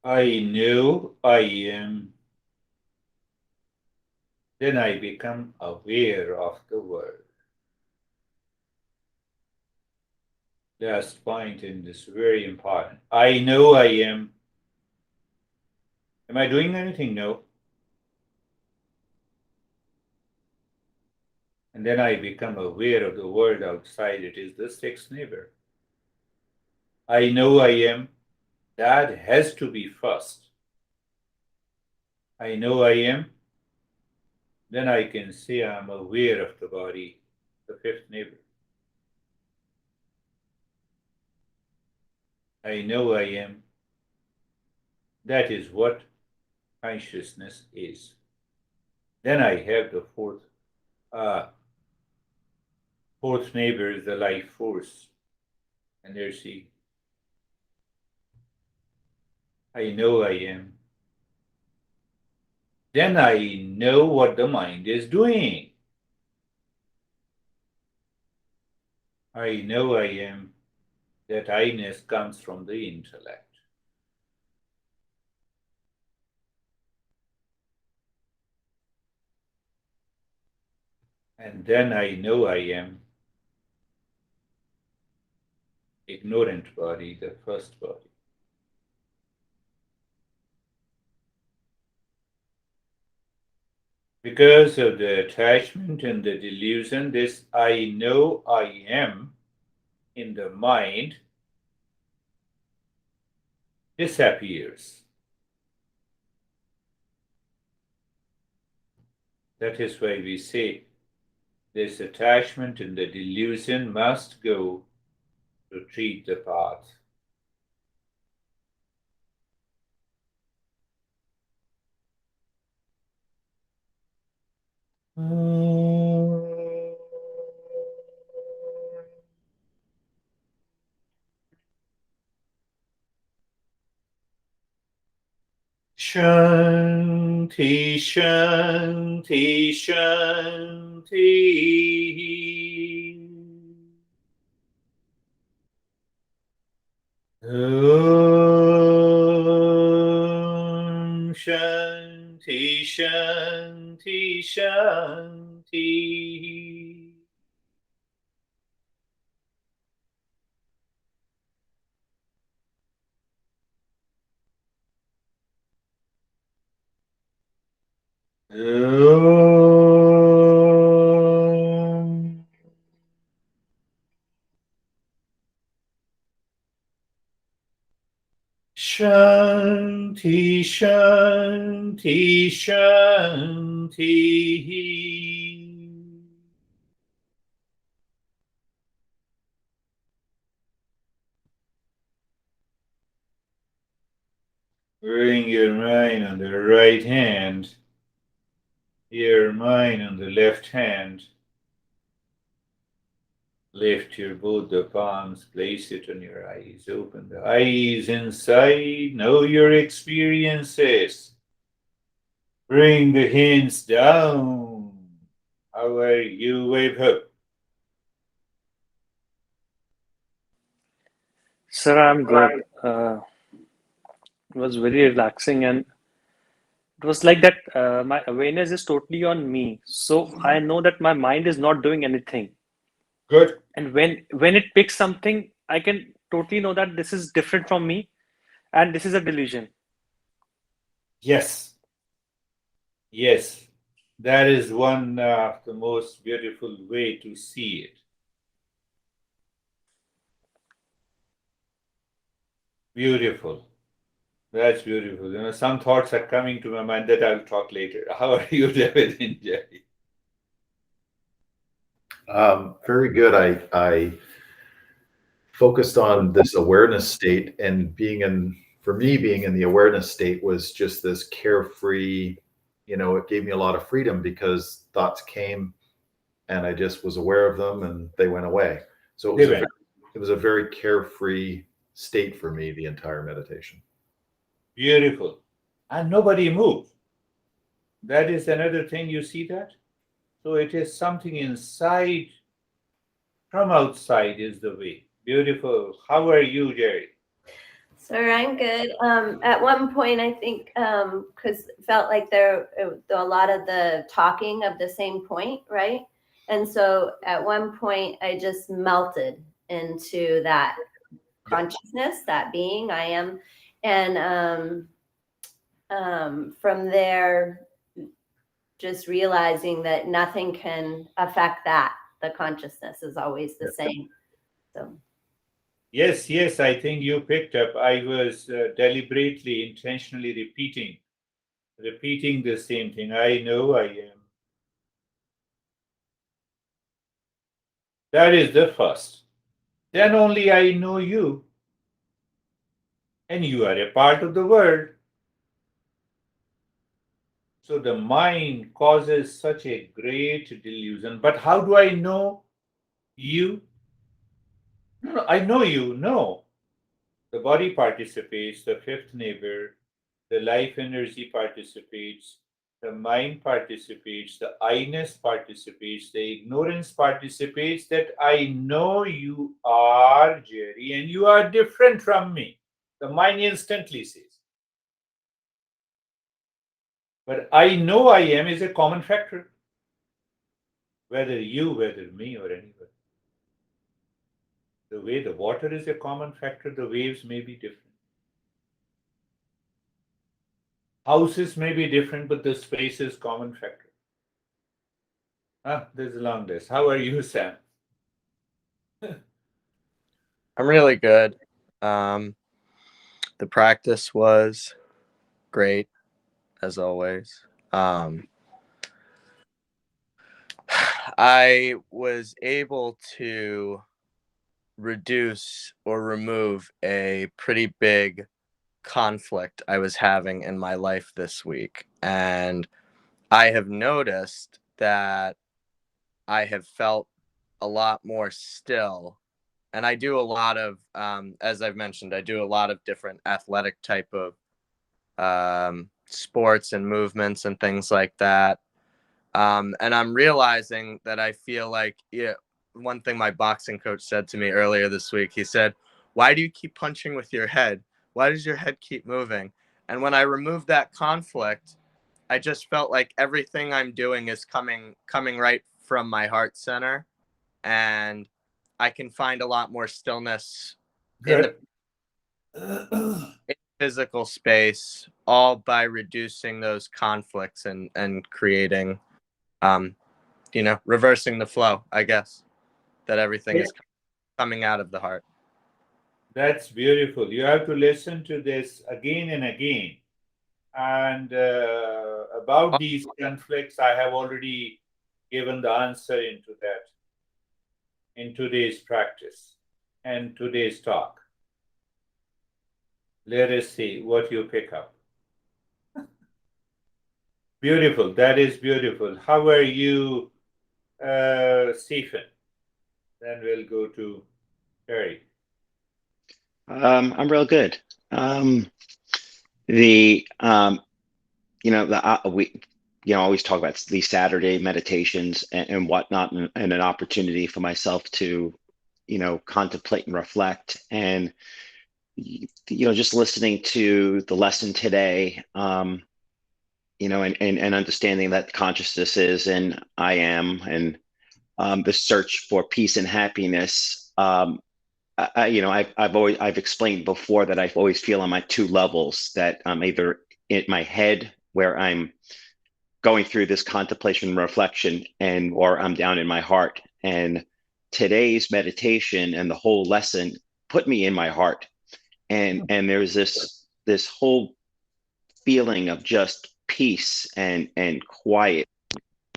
I know I am, then I become aware of the world. Last point in this very important. I know I am. Am I doing anything? No. And then I become aware of the world outside. It is the sixth neighbor. I know I am. That has to be first. I know I am. Then I can say I'm aware of the body, the fifth neighbor. I know I am. That is what consciousness is. Then I have the fourth neighbor is the life force. And there's I know I am. Then I know what the mind is doing. I know I am. That I-ness comes from the intellect. And then I know I am. Ignorant body, the first body. Because of the attachment and the delusion, this I know I am in the mind disappears. That is why we say this attachment and the delusion must go to treat the path. Shanti, Shanti, Shanti. Om Shanti, Shanti, Shanti. Om Shanti, Shanti, Shanti. Bring your mind on the right hand, your mind on the left hand. Lift your both the palms, place it on your eyes. Open the eyes inside. Know your experiences. Bring the hands down. How are you, Vaibhav? Sir, I'm good. It was very relaxing, and it was like that. My awareness is totally on me, so I know that my mind is not doing anything. Good. And when it picks something, I can totally know that this is different from me, and this is a delusion. Yes. Yes. That is one of the most beautiful way to see it. Beautiful. That's beautiful. Some thoughts are coming to my mind that I'll talk later. How are you, David and Jerry? Very good. I focused on this awareness state, and for me, being in the awareness state was just this carefree, it gave me a lot of freedom because thoughts came and I just was aware of them and they went away. So They went. it was a very carefree state for me, the entire meditation. Beautiful. And nobody moved. That is another thing, you see that? So it is something inside, from outside is the way. Beautiful. How are you, Jerry? Sir, I'm good. At one point, I think, because it felt like there a lot of the talking of the same point, right? And so at one point, I just melted into that consciousness, that being I am, and from there, just realizing that nothing can affect that. The consciousness is always the same. So. Yes, yes, I think you picked up. I was deliberately, intentionally repeating the same thing. I know I am. That is the first. Then only I know you, and you are a part of the world. So the mind causes such a great delusion. But how do I know you? No, I know you. No. The body participates, the fifth neighbor, the life energy participates, the mind participates, the I-ness participates, the ignorance participates that I know you are Jerry and you are different from me. The mind instantly says. But I know I am is a common factor. Whether you, whether me, or anyone. The way the water is a common factor, the waves may be different. Houses may be different, but the space is common factor. There's a long list. How are you, Sam? I'm really good. The practice was great, as always. I was able to reduce or remove a pretty big conflict I was having in my life this week. And I have noticed that I have felt a lot more still. And I do a lot of, as I've mentioned, I do a lot of different athletic type of sports and movements and things like that. And I'm realizing that I feel like, one thing my boxing coach said to me earlier this week, he said, "Why do you keep punching with your head? Why does your head keep moving?" And when I removed that conflict, I just felt like everything I'm doing is coming right from my heart center, and I can find a lot more stillness in the physical space, all by reducing those conflicts and creating, reversing the flow, I guess, that everything is coming out of the heart. That's beautiful. You have to listen to this again and again. And about these conflicts, I have already given the answer into that in today's practice and today's talk. Let us see what you pick up. Beautiful. That is beautiful. How are you, Stephen? Then we'll go to Terry. I'm real good. We always talk about these Saturday meditations and whatnot, and an opportunity for myself to, contemplate and reflect. And, just listening to the lesson today, and understanding that consciousness is and I am, and the search for peace and happiness. I've explained before that I always feel on my two levels, that I'm either in my head where I'm going through this contemplation and reflection, or I'm down in my heart. And today's meditation and the whole lesson put me in my heart. And there's this whole feeling of just peace and quiet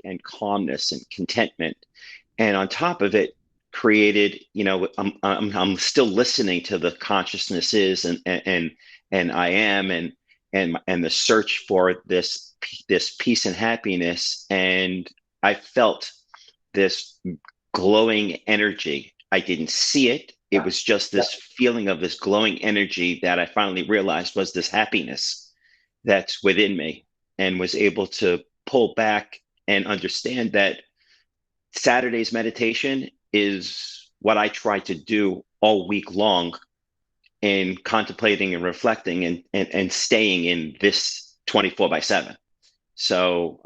and calmness and contentment. And on top of it, created, I'm still listening to the consciousnesses and I am, and the search for this peace and happiness. And I felt this glowing energy. I didn't see it. It was just this feeling of this glowing energy that I finally realized was this happiness that's within me, and was able to pull back and understand that Saturday's meditation is what I try to do all week long, in contemplating and reflecting and staying in this 24/7. So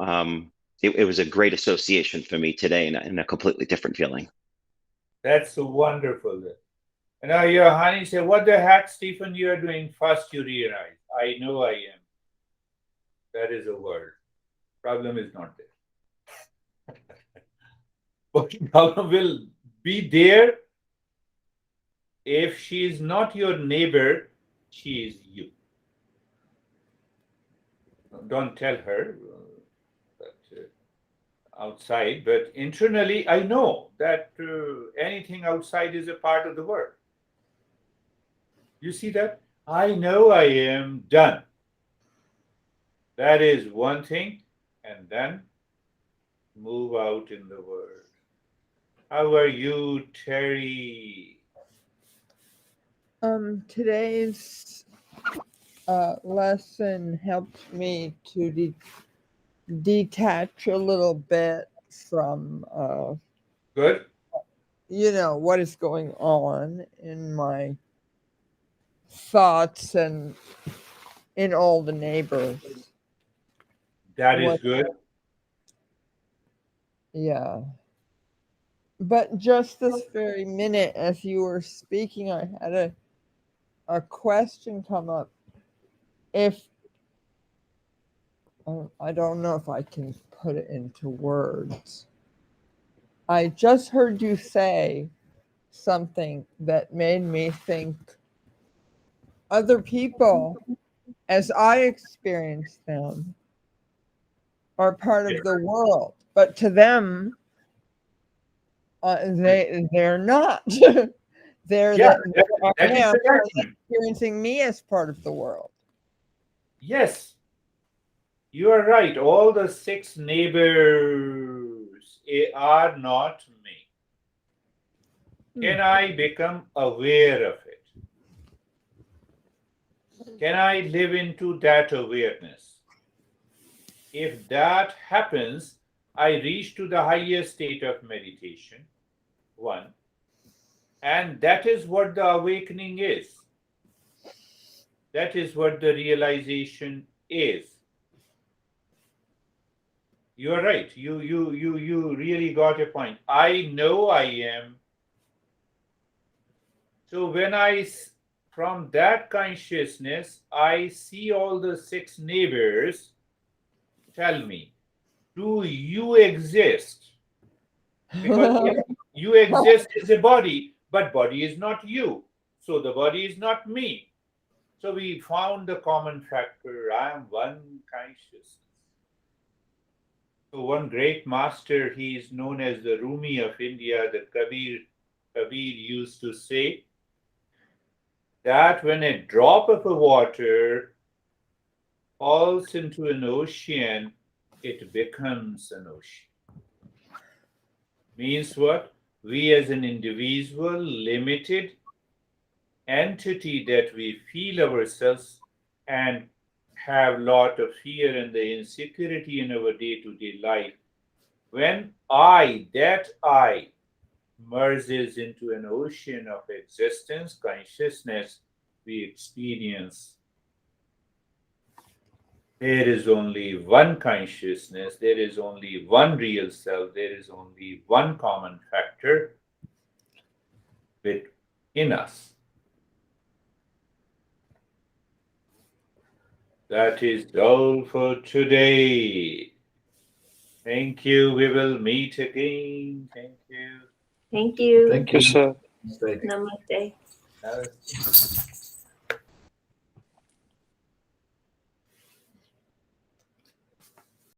it was a great association for me today, and a completely different feeling. That's so wonderful. And now your honey said, what the heck, Stephen, you are doing? First you realize, I know I am. That is a word. Problem is not there. But problem will be there if she is not your neighbor, she is you. Don't tell her outside, but internally, I know that anything outside is a part of the world. You see that? I know I am done. That is one thing, and then move out in the world. How are you, Terry? Today's lesson helped me to detach a little bit from Good. What is going on in my thoughts and in all the neighbors. That is good. Yeah. But just this very minute, as you were speaking, I had a question come up. If I don't know if I can put it into words. I just heard you say something that made me think other people, as I experience them, are part of the world, but to them, they're not. They're experiencing me as part of the world. Yes, you are right. All the 6 neighbors are not me. Can I become aware of it? Can I live into that awareness? If that happens, I reach to the highest state of meditation. 1. And that is what the awakening is. That is what the realization is. You are right. You really got a point. I know I am. So when from that consciousness, I see all the 6 neighbors. Tell me, do you exist? Because if you exist as a body, but body is not you. So the body is not me. So we found the common factor. I am one consciousness. So one great master, he is known as the Rumi of India, the Kabir used to say that when a drop of water falls into an ocean, it becomes an ocean. Means what? We as an individual, limited entity that we feel ourselves and have a lot of fear and the insecurity in our day-to-day life. When that I merges into an ocean of existence, consciousness, we experience there is only one consciousness, there is only one real self, there is only one common factor within us. That is all for today. Thank you. We will meet again. Thank you. Thank you. Thank you, sir. Namaste. Namaste. Namaste.